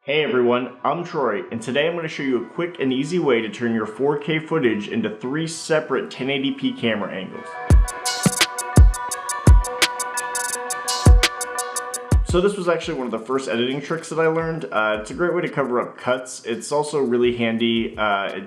Hey everyone, I'm Troy, and today I'm going to show you a quick and easy way to turn your 4K footage into 3 separate 1080p camera angles. So this was actually one of the first editing tricks that I learned. It's a great way to cover up cuts. It's also really handy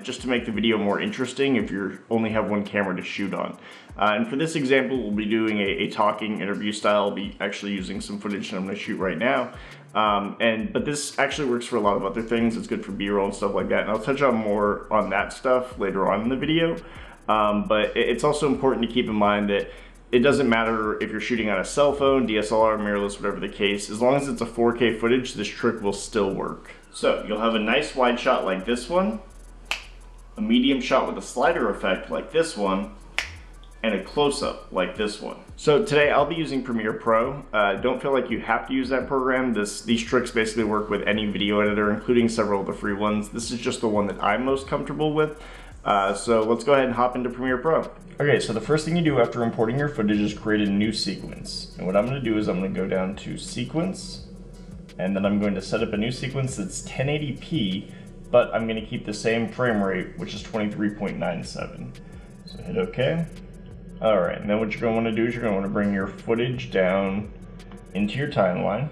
just to make the video more interesting if you only have one camera to shoot on. And for this example, we'll be doing a talking interview style. I'll be actually using some footage that I'm going to shoot right now. But this actually works for a lot of other things. It's good for B-roll and stuff like that. And I'll touch on more on that stuff later on in the video. But it's also important to keep in mind that it doesn't matter if you're shooting on a cell phone, DSLR, mirrorless, whatever the case. As long as it's a 4K footage, this trick will still work. So you'll have a nice wide shot like this one, a medium shot with a slider effect like this one, and a close-up like this one. So today I'll be using Premiere Pro. Don't feel like you have to use that program. These tricks basically work with any video editor, including several of the free ones. This is just the one that I'm most comfortable with. So let's go ahead and hop into Premiere Pro. Okay, so the first thing you do after importing your footage is create a new sequence. And what I'm going to do is I'm going to go down to Sequence, and then I'm going to set up a new sequence that's 1080p, but I'm going to keep the same frame rate, which is 23.97. So hit OK. Alright, and then what you're going to want to do is you're going to want to bring your footage down into your timeline.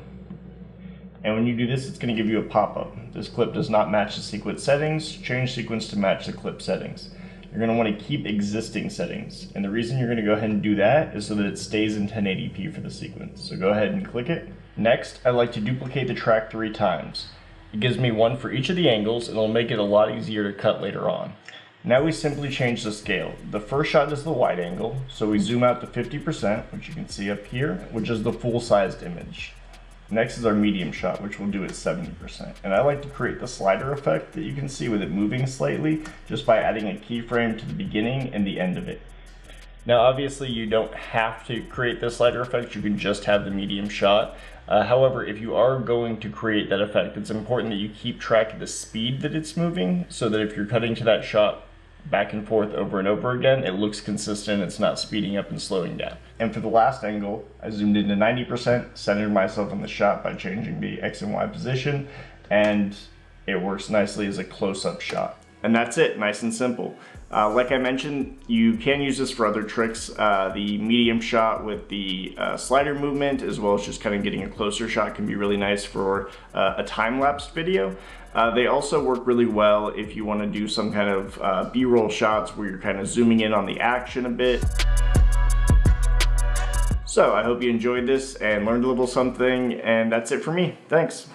And when you do this, it's going to give you a pop-up. This clip does not match the sequence settings. Change sequence to match the clip settings. You're going to want to keep existing settings. And the reason you're going to go ahead and do that is so that it stays in 1080p for the sequence. So go ahead and click it. Next, I like to duplicate the track 3 times. It gives me one for each of the angles, and it'll make it a lot easier to cut later on. Now we simply change the scale. The first shot is the wide angle, so we zoom out to 50%, which you can see up here, which is the full-sized image. Next is our medium shot, which we'll do at 70%. And I like to create the slider effect that you can see with it moving slightly just by adding a keyframe to the beginning and the end of it. Now obviously you don't have to create the slider effect, you can just have the medium shot. However, if you are going to create that effect, it's important that you keep track of the speed that it's moving so that if you're cutting to that shot back and forth over and over again, it looks consistent, it's not speeding up and slowing down. And for the last angle, I zoomed into 90%, centered myself in the shot by changing the X and Y position, and it works nicely as a close-up shot. And that's it, nice and simple. Like I mentioned, you can use this for other tricks. The medium shot with the slider movement, as well as just kind of getting a closer shot, can be really nice for a time-lapse video. They also work really well if you want to do some kind of B-roll shots where you're kind of zooming in on the action a bit. So I hope you enjoyed this and learned a little something, and that's it for me. Thanks.